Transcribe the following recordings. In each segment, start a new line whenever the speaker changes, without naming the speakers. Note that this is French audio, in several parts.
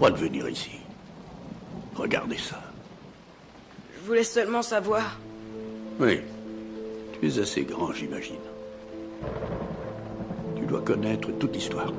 droit de venir ici. Regardez ça.
Je voulais seulement savoir.
Oui. Tu es assez grand, j'imagine. Tu dois connaître toute l'histoire.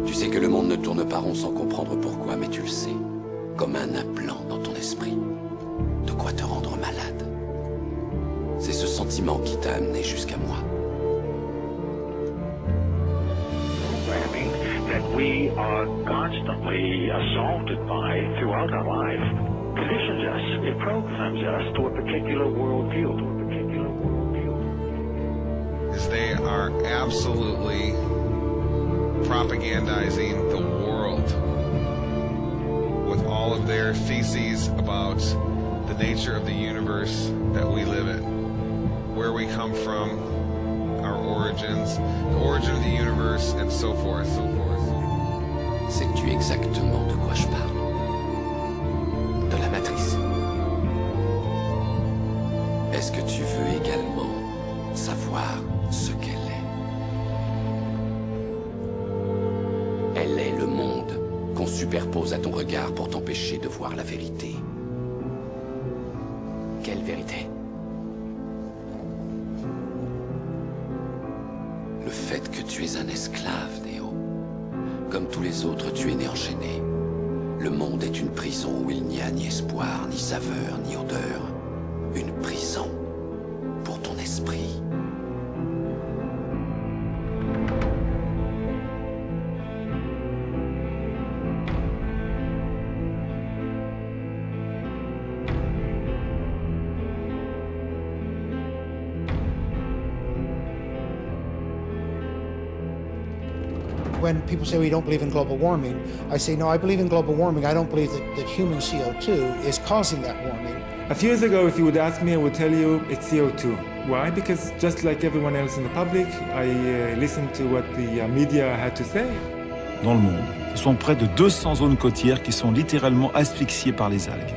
Tu sais que le monde ne tourne pas rond sans comprendre pourquoi, mais tu le sais. Comme un implant dans ton esprit. De quoi te rendre malade. C'est ce sentiment qui t'a amené jusqu'à moi.
Programming that we are constantly assaulted by throughout our life conditions us, it programs us to a particular worldview.
They are absolutely propagandizing the world with all of their theses about the nature of the universe that we live in, where we come from, our origins, the origin of the universe, and so forth, so forth.
Sais-tu exactement de quoi je parle? De la matrice. Est-ce que tu veux également savoir ce qu'elle est? Elle est le monde qu'on superpose à ton regard pour t'empêcher de voir la vérité. Quelle vérité? Le fait que tu es un esclave, Néo. Comme tous les autres, tu es né enchaîné. Le monde est une prison où il n'y a ni espoir, ni saveur, ni odeur. Une prison pour ton esprit.
When people say, well, you don't believe in global warming, I say, no, I believe in global warming. I don't believe that human CO2 is causing that warming.
A few years ago, if you would ask me, I would tell you it's CO2. Why? Because just like everyone else in the public, I listened to what the media had to say.
Dans le monde, ce sont près de 200 zones côtières qui sont littéralement asphyxiées par les algues.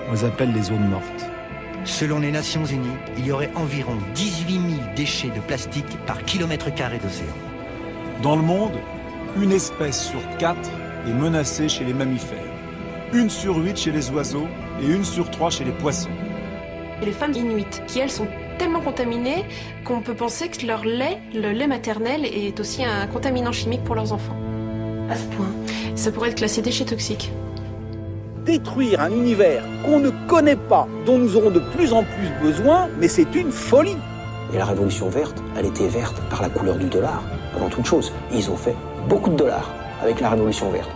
On les appelle les zones mortes.
Selon les Nations Unies, il y aurait environ 18 000 déchets de plastique par kilomètre carré d'océan.
Dans le monde, une espèce sur 4 est menacée chez les mammifères, 1 sur 8 chez les oiseaux et 1 sur 3 chez les poissons.
Et les femmes inuites, qui elles sont tellement contaminées qu'on peut penser que leur lait, le lait maternel, est aussi un contaminant chimique pour leurs enfants. À ce point. Ça pourrait être classé déchet toxique.
Détruire un univers qu'on ne connaît pas, dont nous aurons de plus en plus besoin, mais c'est une folie.
Et la révolution verte, elle était verte par la couleur du dollar, avant toute chose. Ils ont fait beaucoup de dollars avec la révolution verte.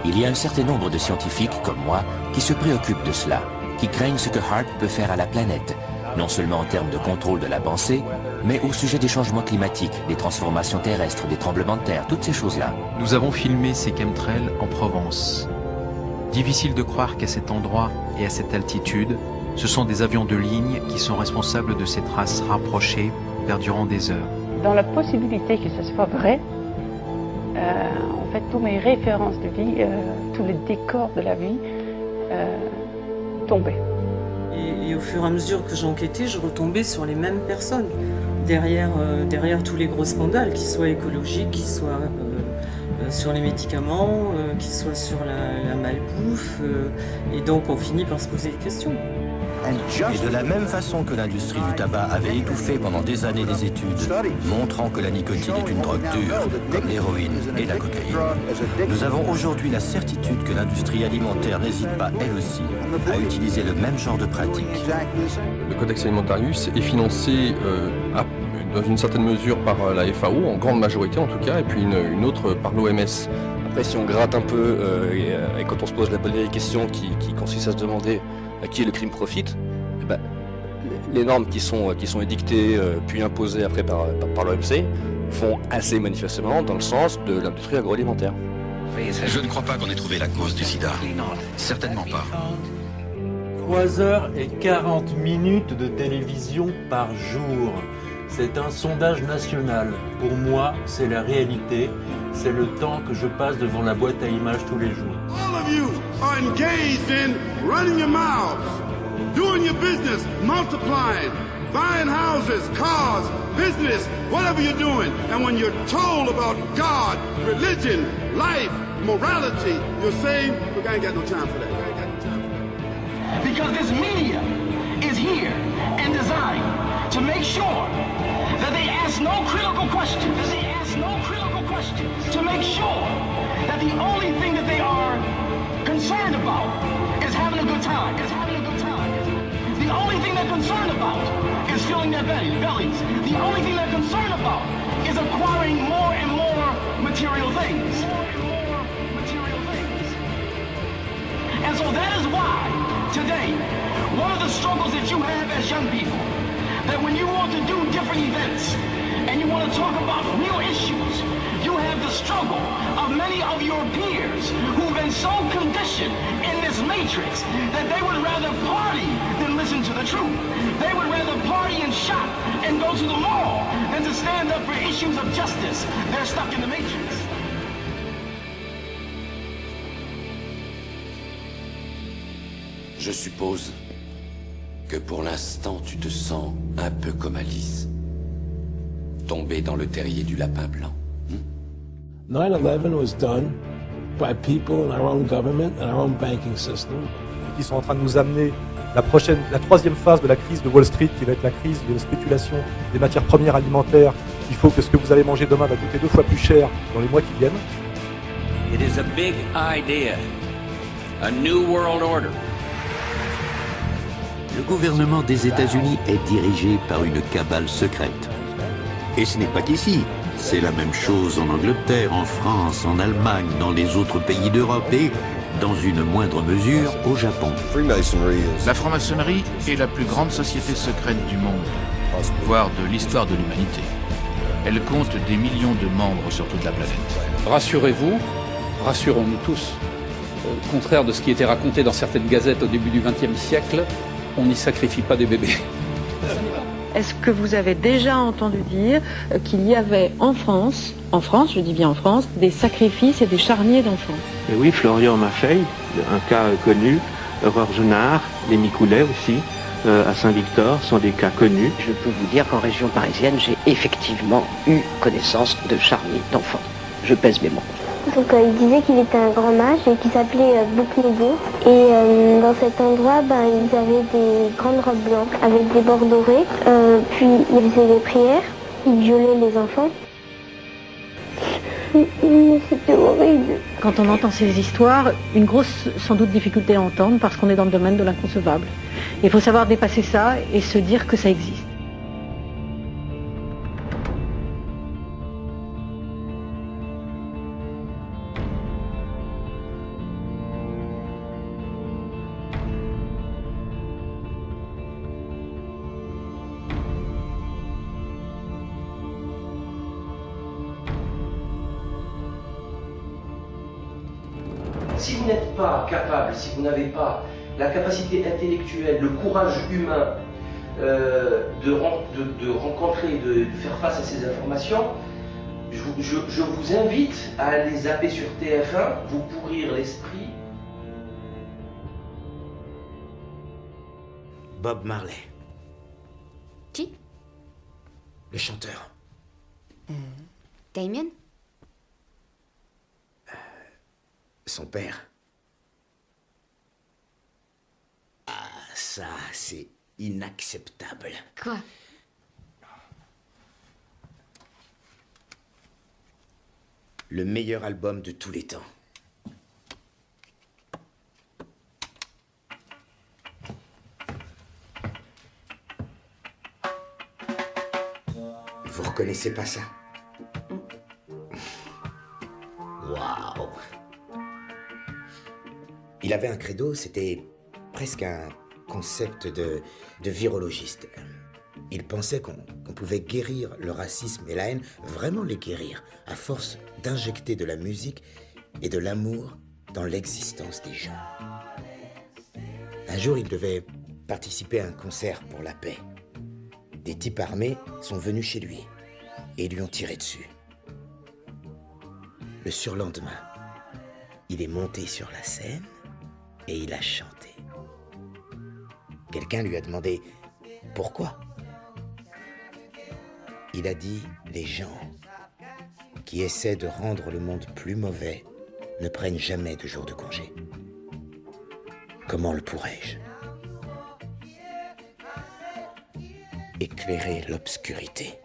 Il y a un certain nombre de scientifiques comme moi qui se préoccupent de cela, qui craignent ce que HAARP peut faire à la planète, non seulement en termes de contrôle de la pensée, mais au sujet des changements climatiques, des transformations terrestres, des tremblements de terre, toutes ces choses-là.
Nous avons filmé ces chemtrails en Provence. Difficile de croire qu'à cet endroit et à cette altitude, ce sont des avions de ligne qui sont responsables de ces traces rapprochées perdurant des heures.
Dans la possibilité que ce soit vrai, en fait, toutes mes références de vie, tous les décors de la vie tombaient.
Et au fur et à mesure que j'enquêtais, je retombais sur les mêmes personnes. Derrière tous les gros scandales, qu'ils soient écologiques, qu'ils soient sur les médicaments, qu'ils soient sur la malbouffe. Et donc on finit par se poser des questions.
Et de la même façon que l'industrie du tabac avait étouffé pendant des années les études, montrant que la nicotine est une drogue dure, comme l'héroïne et la cocaïne, nous avons aujourd'hui la certitude que l'industrie alimentaire n'hésite pas, elle aussi, à utiliser le même genre de pratiques.
Le Codex Alimentarius est financé dans une certaine mesure par la FAO, en grande majorité en tout cas, et puis une autre par l'OMS.
Après, si on gratte un peu, et quand on se pose la bonne question qui consiste à se demander à qui le crime profite, eh ben, les normes qui sont édictées puis imposées après par l'OMC vont assez manifestement dans le sens de l'industrie agroalimentaire.
Je ne crois pas qu'on ait trouvé la cause du sida. Certainement pas.
3h40 de télévision par jour. C'est un sondage national. Pour moi, c'est la réalité. C'est le temps que je passe devant la boîte à images tous les jours.
All of you are engaged in running your mouths, doing your business, multiplying, buying houses, cars, business, whatever you're doing. And when you're told about God, religion, life, morality, you're saying, look, I ain't got no time for that.
Because this media is here and designed to make sure that they ask no critical questions. To make sure that the only thing that they are concerned about is having a good time. The only thing they're concerned about is filling their bellies. The only thing they're concerned about is acquiring more and more material things. And so that is why today, one of the struggles that you have as young people, that when you want to do different events and you want to talk about real issues, you have the struggle of many of your peers who've been so conditioned in this matrix that they would rather party than listen to the truth. They would rather party and shop and go to the mall than to stand up for issues of justice. They're stuck in the matrix.
Je suppose que pour l'instant tu te sens un peu comme Alice, tombée dans le terrier du lapin blanc.
9/11 was done by people in our own government and our own banking system.
Qui sont en train de nous amener la troisième phase de la crise de Wall Street, qui va être la crise de la spéculation des matières premières alimentaires. Il faut que ce que vous allez manger demain va coûter 2 fois plus cher dans les mois qui viennent.
It is a big idea. A new world order.
Le gouvernement des États-Unis est dirigé par une cabale secrète. Et ce n'est pas qu'ici. C'est la même chose en Angleterre, en France, en Allemagne, dans les autres pays d'Europe et, dans une moindre mesure, au Japon.
La franc-maçonnerie est la plus grande société secrète du monde, voire de l'histoire de l'humanité. Elle compte des millions de membres sur toute la planète.
Rassurez-vous, rassurons-nous tous. Au contraire de ce qui était raconté dans certaines gazettes au début du XXe siècle, on n'y sacrifie pas des bébés.
Est-ce que vous avez déjà entendu dire qu'il y avait en France, je dis bien en France, des sacrifices et des charniers d'enfants?
Et oui, Florian Maffei, un cas connu, Aurore Genard, les Micoulets aussi, à Saint-Victor, sont des cas connus.
Je peux vous dire qu'en région parisienne, j'ai effectivement eu connaissance de charniers d'enfants. Je pèse mes mots.
Donc il disait qu'il était un grand mage et qu'il s'appelait Bouc-Nebo. Et dans cet endroit, ils avaient des grandes robes blanches avec des bords dorés. Puis ils faisaient des prières, ils violaient les enfants. C'était horrible.
Quand on entend ces histoires, une grosse, sans doute, difficulté à entendre parce qu'on est dans le domaine de l'inconcevable. Il faut savoir dépasser ça et se dire que ça existe.
Si vous n'êtes pas capable, si vous n'avez pas la capacité intellectuelle, le courage humain de rencontrer, de faire face à ces informations, je vous invite à aller zapper sur TF1, vous pourrir l'esprit.
Bob Marley.
Qui?
Le chanteur.
Damien?
Son père. Ah, ça, c'est inacceptable.
Quoi?
Le meilleur album de tous les temps. Vous reconnaissez pas ça? Waouh! Il avait un credo, c'était presque un concept de virologiste. Il pensait qu'on pouvait guérir le racisme et la haine, vraiment les guérir, à force d'injecter de la musique et de l'amour dans l'existence des gens. Un jour, il devait participer à un concert pour la paix. Des types armés sont venus chez lui et lui ont tiré dessus. Le surlendemain, il est monté sur la scène et il a chanté. Quelqu'un lui a demandé « Pourquoi ?» Il a dit « Les gens qui essaient de rendre le monde plus mauvais ne prennent jamais de jour de congé. Comment le pourrais-je ? Éclairer l'obscurité. »